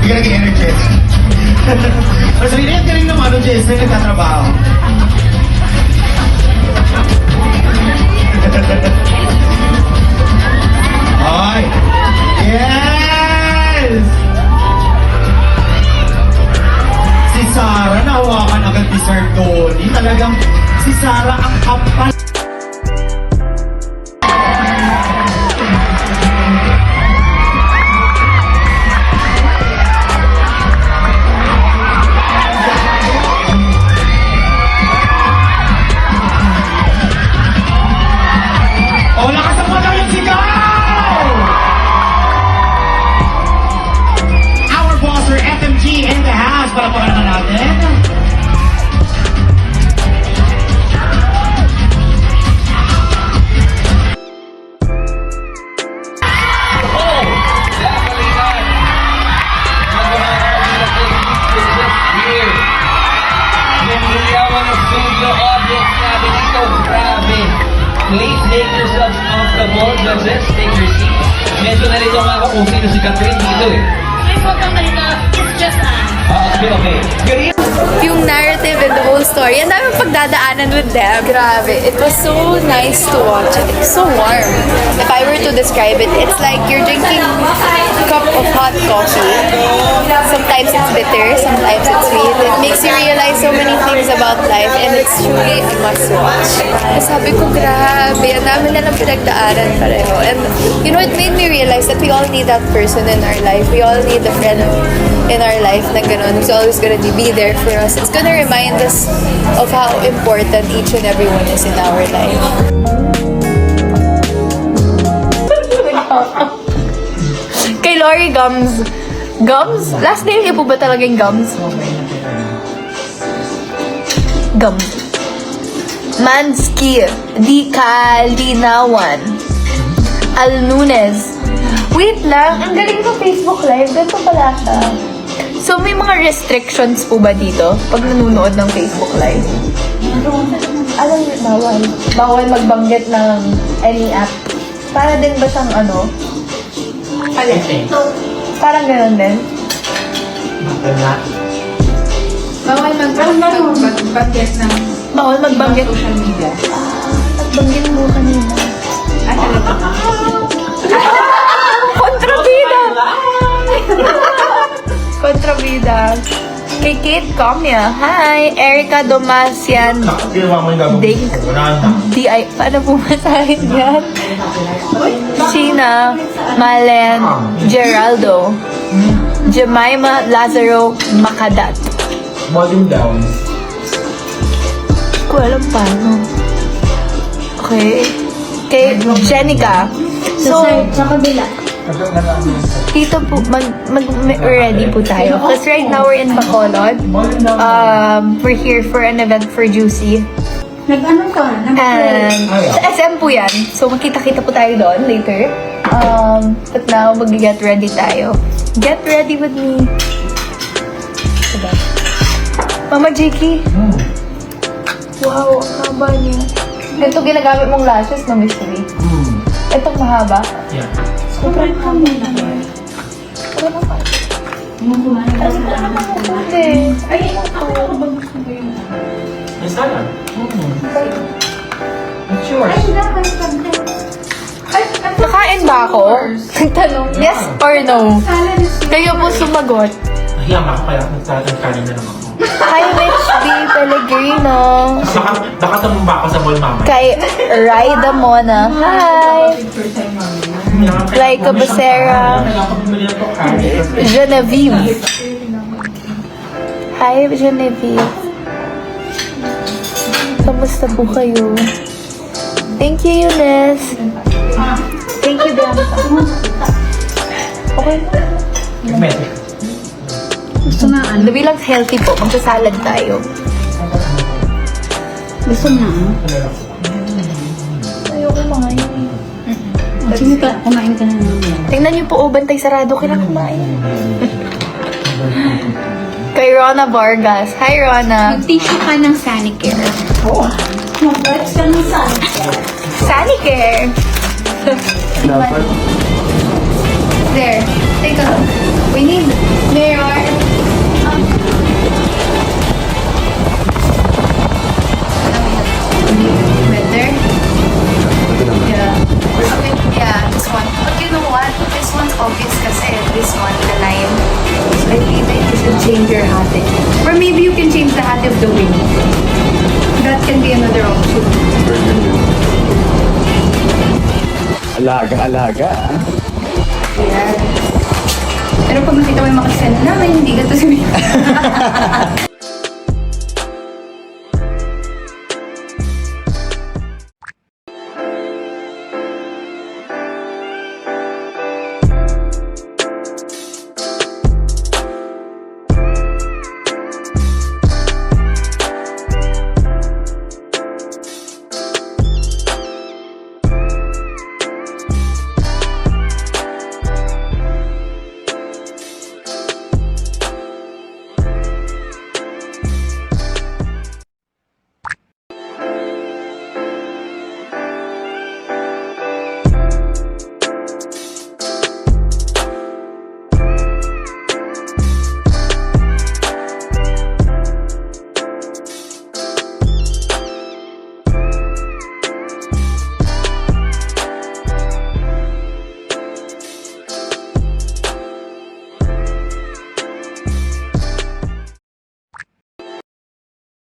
Hindi ka naging energetic. Pero sabihin na yung galing naman, ano, Jess, na nagtatrabaho. Ay! Yes! Si Sarah, nahawakan agad ni Sir Tony. Talagang si Sarah ang kapal. O, lakasan mo lang yung sigaw! Our bosser, FMG in the house. Palapakan naman natin. Please make yourselves comfortable. Judges, take your seat. Medyo nalito nga ako kung sino si Catherine dito eh. Please huwag kang malito. It's just us. Okay. Good evening. Yung narrative and the whole story. Ang daming pagdadaanan with them. Grabe. It was so nice to watch. It's so warm. If I were to describe it, it's like you're drinking a cup of hot coffee. Sometimes it's bitter, sometimes it's sweet. It makes you realize so many things about life and it's truly a must watch. Sabi ko, grabe. Ang dami na lang pinagdaanan pareho. And you know, it made me realize that we all need that person in our life. We all need a friend in our life na ganun, who's always gonna be there for us. It's gonna remind us of how important each and every one is in our life. Kay Lori Gums. Gums? Last name niya po ba talagang Gums? Gums. Mansky. Di Kalinawan. Al Nunes. Wait lang, ang galing ng Facebook Live. Ganito pala siya. So, may mga restrictions po ba dito pag nanonood ng Facebook Live? Alam niyo, bawal. Bawal magbanggit ng any app. Para din ba siyang ano? Parang gano'n din? Bawal magbanggit ng Bawal magbanggit. social media. Nagbanggit mo kanina. Talaga. Kontrabida! Kontrabida. Kay Kate Comia. Hi! Erica Domasian. Ding. D.I. Paano pumasahin yan? Sheena Malen Geraldo. Jemima Lazaro Makadat. Volume down. Ko alam paano. Okay. Kay Jenica. So, Sa kabila. dito po, ready po tayo. Because right now we're in Bacolod. We're here for an event for Juicy. Nag-ano ka? And sa SM po yan. So magkita-kita po tayo doon later. But now, mag-get ready tayo. Get ready with me. Diba? Mama Jakey. Wow, ang haba niya. Ito ginagamit mong lashes na mystery. Itong mahaba. Yeah. Sobrang haba na. Sobrang haba. Hindi. Ay, ito. Yes, Sarah. It's yours. Nakain ba ako? Nagtanong, yes or no? Kayo po sumagot. Hiyama ako kaya nagkanin na naman ako. Hi, Mitch B. Pellegrino. Baka tumumba ako sa mall, mama. Kay Raida Mona. Hi. Laika Becerra. Genevieve. Hi, Genevieve. Kamusta po kayo? Thank you, Eunice. Thank you, Bianca. Okay. Medic. Gusto nga ano? Bilang healthy po, magsasalad tayo. Gusto nga ano? Ayoko kumain. Sige ka, kumain ka na naman. Tingnan niyo po, bantay sarado, kailangan kumain. Kay Rona Vargas. Hi, Rona. Mag-tissue ka ng Sanicare. Oo. Mag-wipes ka ng Sanicare. Sanicare. Dapat. There. Take a look. We need mayo this one, the lime. So I feel like you should change your hati. Or maybe you can change the hati of the wing. That can be another option. Alaga. Yeah. Pero pag nakita mo yung makasend namin, hindi ka to sabihin.